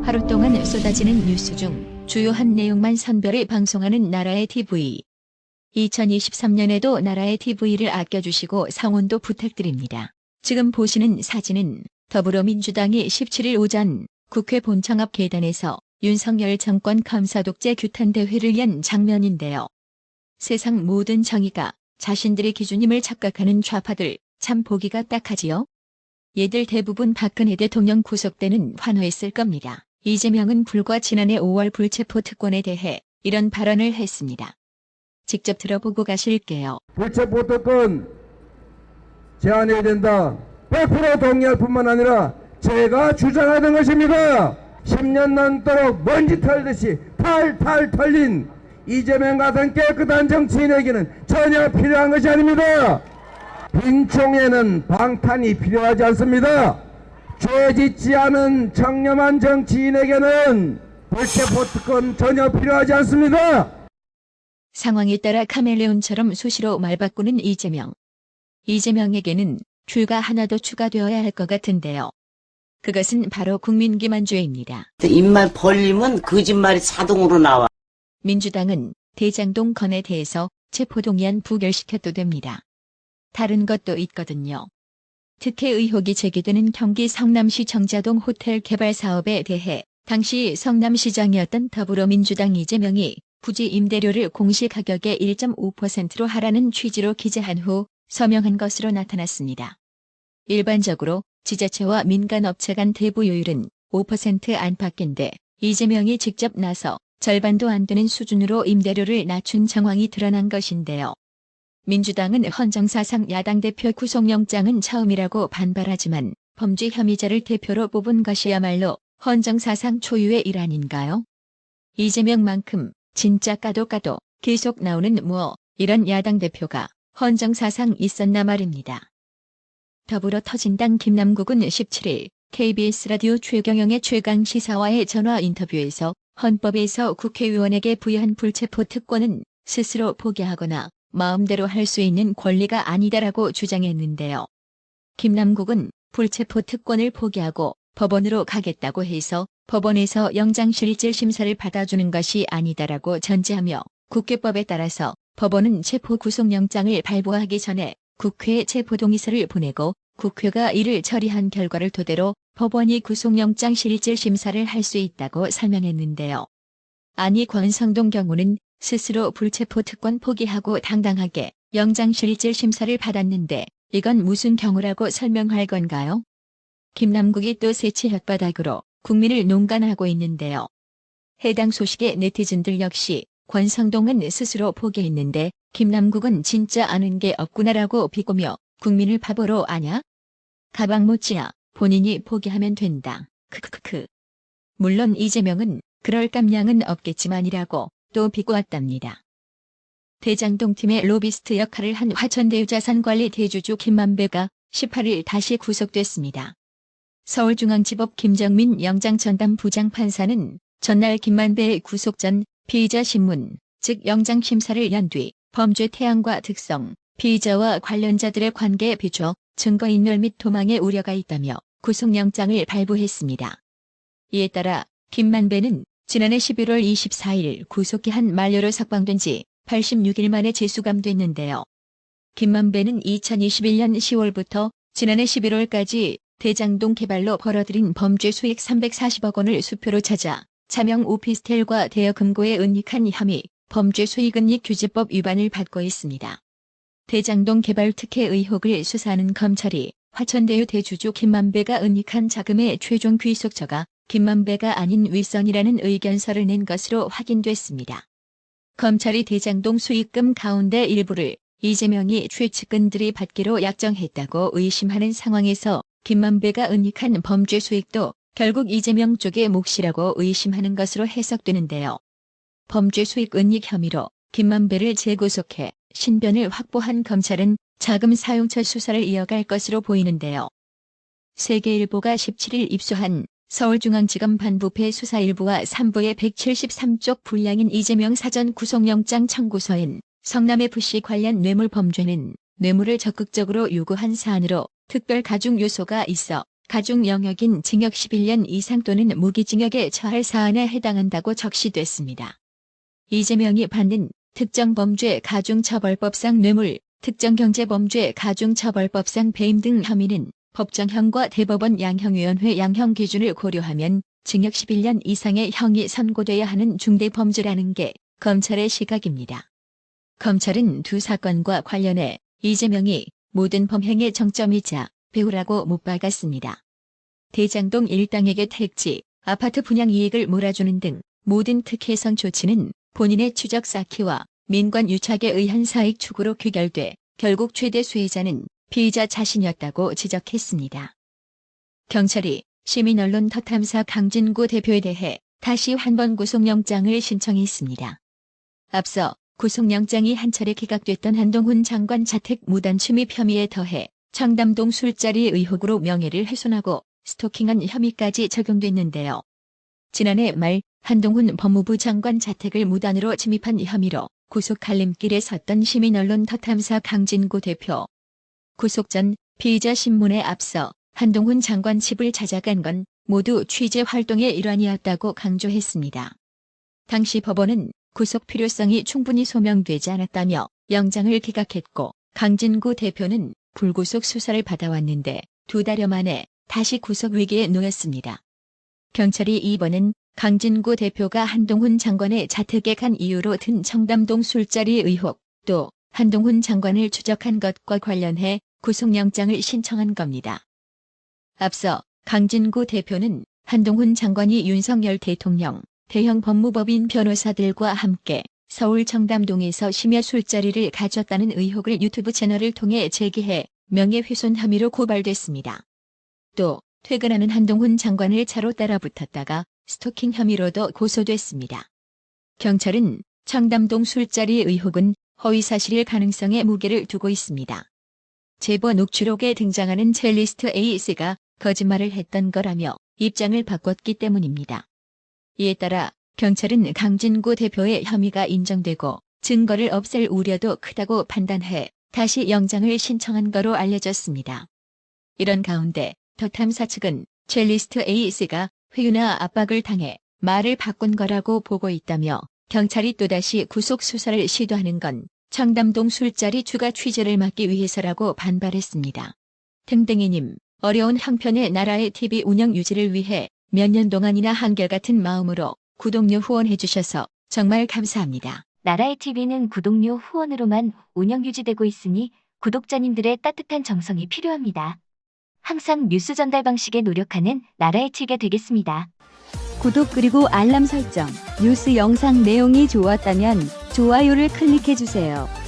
하루 동안 쏟아지는 뉴스 중 주요한 내용만 선별해 방송하는 나라의 TV. 2023년에도 나라의 TV를 아껴주시고 성원도 부탁드립니다. 지금 보시는 사진은 더불어민주당이 17일 오전 국회 본청 앞 계단에서 윤석열 정권 검사 독재 규탄 대회를 연 장면인데요. 세상 모든 정의가 자신들의 기준임을 착각하는 좌파들, 참 보기가 딱하지요. 얘들 대부분 박근혜 대통령 구속 때는 환호했을 겁니다. 이재명은 불과 지난해 5월 불체포 특권에 대해 이런 발언을 했습니다. 직접 들어보고 가실게요. 불체포 특권 제한해야 된다. 100% 동의할 뿐만 아니라 제가 주장하는 것입니다. 10년 넘도록 먼지 털듯이 탈탈 털린 이재명 같은 깨끗한 정치인에게는 전혀 필요한 것이 아닙니다. 빈총에는 방탄이 필요하지 않습니다. 죄 짓지 않은 청렴한 정치인에게는 불체포 특권 전혀 필요하지 않습니다. 상황에 따라 카멜레온처럼 수시로 말 바꾸는 이재명. 이재명에게는 줄가 하나 더 추가되어야 할 것 같은데요. 그것은 바로 국민기만주의입니다. 입만 벌리면 거짓말이 자동으로 나와. 민주당은 대장동 건에 대해서 체포동의안 부결시켜도 됩니다. 다른 것도 있거든요. 특혜 의혹이 제기되는 경기 성남시 정자동 호텔 개발 사업에 대해 당시 성남시장이었던 더불어민주당 이재명이 부지 임대료를 공시가격의 1.5%로 하라는 취지로 기재한 후 서명한 것으로 나타났습니다. 일반적으로 지자체와 민간업체 간 대부요율은 5% 안팎인데 이재명이 직접 나서 절반도 안 되는 수준으로 임대료를 낮춘 정황이 드러난 것인데요. 민주당은 헌정사상 야당 대표 구속영장은 처음이라고 반발하지만 범죄 혐의자를 대표로 뽑은 것이야말로 헌정사상 초유의 일 아닌가요? 이재명만큼 진짜 까도 계속 나오는 이런 야당 대표가 헌정사상 있었나 말입니다. 더불어 터진당 김남국은 17일 KBS 라디오 최경영의 최강시사와의 전화 인터뷰에서 헌법에서 국회의원에게 부여한 불체포 특권은 스스로 포기하거나 마음대로 할 수 있는 권리가 아니다라고 주장했는데요. 김남국은 불체포 특권을 포기하고 법원으로 가겠다고 해서 법원에서 영장실질 심사를 받아주는 것이 아니다라고 전제하며 국회법에 따라서 법원은 체포 구속영장을 발부하기 전에 국회에 체포동의서를 보내고 국회가 이를 처리한 결과를 토대로 법원이 구속영장 실질 심사를 할 수 있다고 설명했는데요. 아니 권성동 경우는 스스로 불체포 특권 포기하고 당당하게 영장 실질 심사를 받았는데 이건 무슨 경우라고 설명할 건가요? 김남국이 또 새치 혓바닥으로 국민을 농간하고 있는데요. 해당 소식에 네티즌들 역시 권성동은 스스로 포기했는데 김남국은 진짜 아는 게 없구나라고 비꼬며 국민을 바보로 아냐? 가방 못지야 본인이 포기하면 된다. 크크크크. 물론 이재명은 그럴 깜냥은 없겠지만이라고 또 비꼬았답니다. 대장동 팀의 로비스트 역할을 한 화천대유자산관리 대주주 김만배가 18일 다시 구속됐습니다. 서울중앙지법 김정민 영장전담 부장판사는 전날 김만배의 구속 전 피의자 신문, 즉 영장심사를 연 뒤 범죄 태양과 특성, 피의자와 관련자들의 관계에 비춰 증거인멸 및 도망의 우려가 있다며 구속영장을 발부했습니다. 이에 따라 김만배는 지난해 11월 24일 구속기한 만료로 석방된 지 86일 만에 재수감됐는데요. 김만배는 2021년 10월부터 지난해 11월까지 대장동 개발로 벌어들인 범죄 수익 340억 원을 수표로 찾아 차명 오피스텔과 대여금고에 은닉한 혐의, 범죄 수익은닉규제법 위반을 받고 있습니다. 대장동 개발 특혜 의혹을 수사하는 검찰이 화천대유 대주주 김만배가 은닉한 자금의 최종 귀속처가 김만배가 아닌 윗선이라는 의견서를 낸 것으로 확인됐습니다. 검찰이 대장동 수익금 가운데 일부를 이재명이 최측근들이 받기로 약정했다고 의심하는 상황에서 김만배가 은닉한 범죄 수익도 결국 이재명 쪽의 몫이라고 의심하는 것으로 해석되는데요. 범죄 수익 은닉 혐의로 김만배를 재구속해 신변을 확보한 검찰은 자금 사용처 수사를 이어갈 것으로 보이는데요. 세계일보가 17일 입수한 서울중앙지검 반부패 수사 1부와 3부의 173쪽 분량인 이재명 사전 구속영장 청구서엔 성남FC 관련 뇌물 범죄는 뇌물을 적극적으로 요구한 사안으로 특별 가중 요소가 있어 가중 영역인 징역 11년 이상 또는 무기징역에 처할 사안에 해당한다고 적시됐습니다. 이재명이 받는 특정범죄 가중처벌법상 뇌물, 특정경제범죄 가중처벌법상 배임 등 혐의는 법정형과 대법원 양형위원회 양형 기준을 고려하면 징역 11년 이상의 형이 선고돼야 하는 중대범죄라는 게 검찰의 시각입니다. 검찰은 두 사건과 관련해 이재명이 모든 범행의 정점이자 배후라고 못 박았습니다. 대장동 일당에게 택지, 아파트 분양 이익을 몰아주는 등 모든 특혜성 조치는 본인의 추적 쌓기와 민관 유착에 의한 사익 추구로 귀결돼 결국 최대 수혜자는 피의자 자신이었다고 지적했습니다. 경찰이 시민언론 더 탐사 강진구 대표에 대해 다시 한 번 구속영장을 신청했습니다. 앞서 구속영장이 한 차례 기각됐던 한동훈 장관 자택 무단 침입 혐의에 더해 청담동 술자리 의혹으로 명예를 훼손하고 스토킹한 혐의까지 적용됐는데요. 지난해 말 한동훈 법무부 장관 자택을 무단으로 침입한 혐의로 구속 갈림길에 섰던 시민언론 더 탐사 강진구 대표. 구속 전 피의자 신문에 앞서 한동훈 장관 집을 찾아간 건 모두 취재 활동의 일환이었다고 강조했습니다. 당시 법원은 구속 필요성이 충분히 소명되지 않았다며 영장을 기각했고 강진구 대표는 불구속 수사를 받아왔는데 2달여 만에 다시 구속 위기에 놓였습니다. 경찰이 이번엔 강진구 대표가 한동훈 장관의 자택에 간 이유로 든 청담동 술자리 의혹, 또 한동훈 장관을 추적한 것과 관련해 구속영장을 신청한 겁니다. 앞서 강진구 대표는 한동훈 장관이 윤석열 대통령, 대형 법무법인 변호사들과 함께 서울 청담동에서 심야 술자리를 가졌다는 의혹을 유튜브 채널을 통해 제기해 명예훼손 혐의로 고발됐습니다. 또 퇴근하는 한동훈 장관을 차로 따라붙었다가 스토킹 혐의로도 고소됐습니다. 경찰은 청담동 술자리 의혹은 허위사실일 가능성에 무게를 두고 있습니다. 제보 녹취록에 등장하는 첼리스트 A씨가 거짓말을 했던 거라며 입장을 바꿨기 때문입니다. 이에 따라 경찰은 강진구 대표의 혐의가 인정되고 증거를 없앨 우려도 크다고 판단해 다시 영장을 신청한 거로 알려졌습니다. 이런 가운데 더 탐사 측은 첼리스트 A씨가 회유나 압박을 당해 말을 바꾼 거라고 보고 있다며 경찰이 또다시 구속 수사를 시도하는 건 청담동 술자리 추가 취재를 막기 위해서라고 반발했습니다. 댕댕이님, 어려운 형편의 나라의 TV 운영 유지를 위해 몇 년 동안이나 한결같은 마음으로 구독료 후원해 주셔서 정말 감사합니다. 나라의 TV는 구독료 후원으로만 운영 유지되고 있으니 구독자님들의 따뜻한 정성이 필요합니다. 항상 뉴스 전달 방식에 노력하는 나라의 TV가 되겠습니다. 구독 그리고 알람 설정, 뉴스 영상 내용이 좋았다면 좋아요를 클릭해주세요.